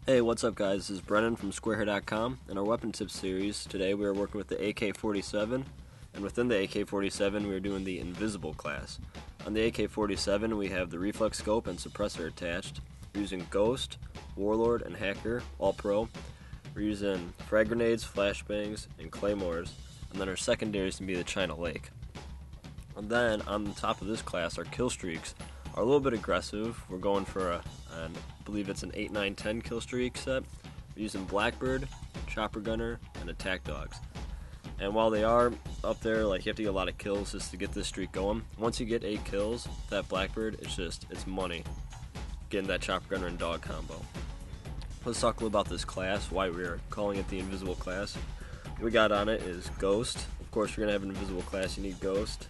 Hey, what's up guys? This is Brennan from SquareHair.com. In our weapon tips series, today we are working with the Ak-47, and within the Ak-47 we are doing the Invisible class. On the Ak-47 we have the reflex scope and suppressor attached. We're using Ghost, Warlord, and Hacker, all pro. We're using frag grenades, flashbangs, and claymores, and then our secondaries can be the China Lake. And then on the top of this class, our kill streaks are a little bit aggressive. We're going for I believe it's an 8, 9, 10 kill streak set. We're using Blackbird, Chopper Gunner, and Attack Dogs. And while they are up there, like you have to get a lot of kills just to get this streak going. Once you get 8 kills, that Blackbird, it's money. Getting that Chopper Gunner and Dog combo. Let's talk a little about this class, why we're calling it the Invisible class. What we got on it is Ghost. Of course, you're going to have an Invisible class, you need Ghost.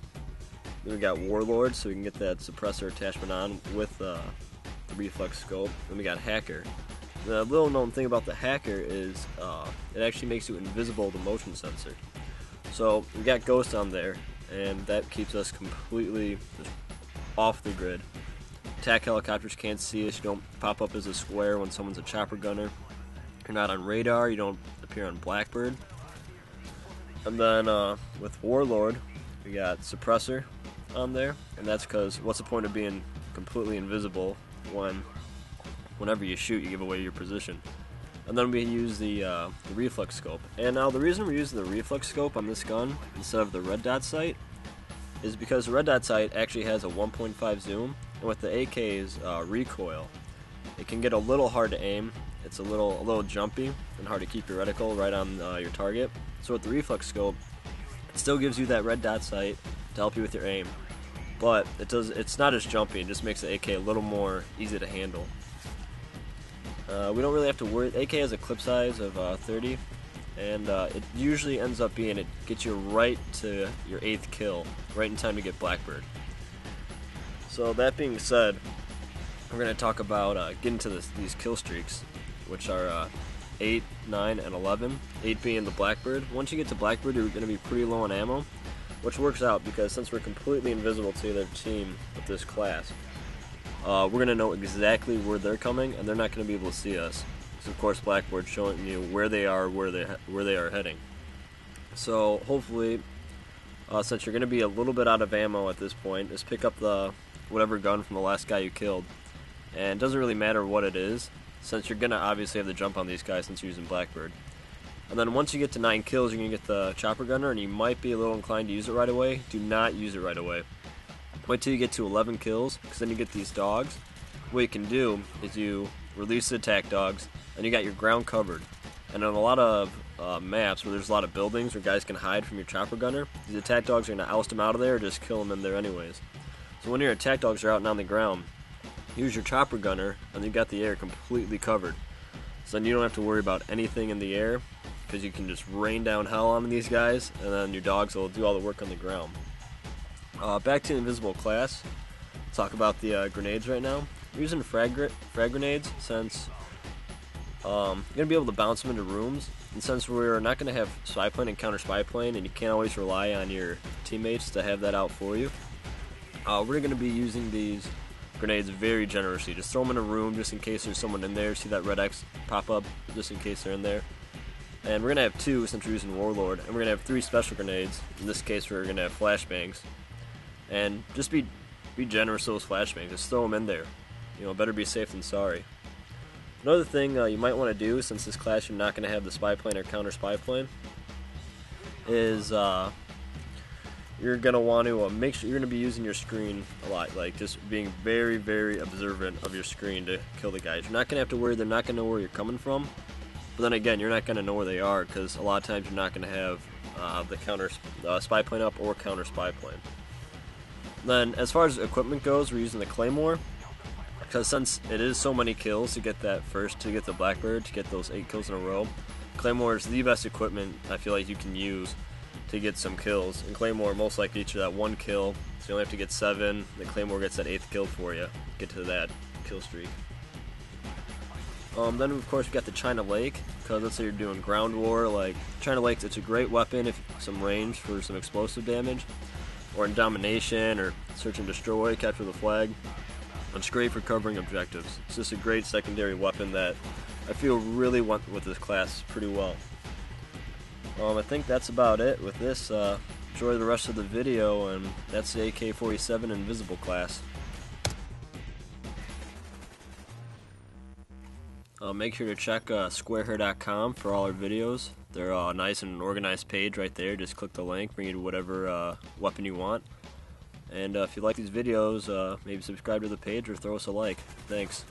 Then we got Warlord, so we can get that suppressor attachment on with the reflex scope. Then we got Hacker. The little known thing about the Hacker is it actually makes you invisible to motion sensor. So we got Ghost on there, and that keeps us completely just off the grid. Attack helicopters can't see us. You don't pop up as a square when someone's a chopper gunner. You're not on radar. You don't appear on Blackbird. And then with Warlord, we got suppressor on there, and that's because what's the point of being completely invisible whenever you shoot you give away your position. And then we use the reflex scope. And now the reason we're using the reflex scope on this gun instead of the red dot sight is because the red dot sight actually has a 1.5 zoom, and with the AK's recoil it can get a little hard to aim. It's a little jumpy and hard to keep your reticle right on your target. So with the reflex scope, it still gives you that red dot sight to help you with your aim, but it's not as jumpy. It just makes the AK a little more easy to handle. We don't really have to worry. AK has a clip size of 30, and it usually ends up being, it gets you right to your 8th kill, right in time to get Blackbird. So that being said, we're going to talk about getting to these kill streaks, which are 8, 9, and 11. 8 being the Blackbird. Once you get to Blackbird, you're going to be pretty low on ammo, which works out because since we're completely invisible to the other team with this class, we're going to know exactly where they're coming, and they're not going to be able to see us. So of course Blackbird's showing you where they are, where they are heading. So hopefully, since you're going to be a little bit out of ammo at this point, just pick up the whatever gun from the last guy you killed. And it doesn't really matter what it is, since you're going to obviously have the jump on these guys since you're using Blackbird. And then once you get to 9 kills, you're going to get the Chopper Gunner, and you might be a little inclined to use it right away. Do not use it right away. Wait till you get to 11 kills, because then you get these dogs. What you can do is you release the attack dogs, and you got your ground covered. And on a lot of maps where there's a lot of buildings where guys can hide from your Chopper Gunner, these attack dogs are going to oust them out of there or just kill them in there anyways. So when your attack dogs are out and on the ground, use your Chopper Gunner, and you got the air completely covered. So then you don't have to worry about anything in the air, because you can just rain down hell on these guys, and then your dogs will do all the work on the ground. Back to the Invisible class. Let's talk about the grenades right now. We're using frag grenades since you're going to be able to bounce them into rooms, and since we're not going to have spy plane and counter spy plane, and you can't always rely on your teammates to have that out for you, we're going to be using these grenades very generously. Just throw them in a room just in case there's someone in there. See that red X pop up just in case they're in there. And we're going to have 2 since we're using Warlord, and we're going to have 3 special grenades. In this case we're going to have flashbangs. And just be generous with those flashbangs. Just throw them in there. You know, better be safe than sorry. Another thing you might want to do, since this class you're not going to have the spy plane or counter spy plane, is you're going to want to make sure you're going to be using your screen a lot. Like just being very, very observant of your screen to kill the guys. You're not going to have to worry they're not going to know where you're coming from. But then again, you're not going to know where they are because a lot of times you're not going to have the counter spy plane up or counter spy plane. Then as far as equipment goes, we're using the Claymore because since it is so many kills to get that first, to get the Blackbird, to get those 8 kills in a row, Claymore is the best equipment I feel like you can use to get some kills. And Claymore most likely gets you that 1 kill, so you only have to get 7. The Claymore gets that 8th kill for you, get to that kill streak. Then of course we got the China Lake, because let's say you're doing ground war. Like China Lake, it's a great weapon if some range for some explosive damage, or in domination, or search and destroy, capture the flag. It's great for covering objectives. It's just a great secondary weapon that I feel really went with this class pretty well. I think that's about it with this. Enjoy the rest of the video, and that's the AK-47 Invisible class. Make sure to check squarehair.com for all our videos. They're a nice and organized page right there. Just click the link, bring you to whatever weapon you want. And if you like these videos, maybe subscribe to the page or throw us a like. Thanks.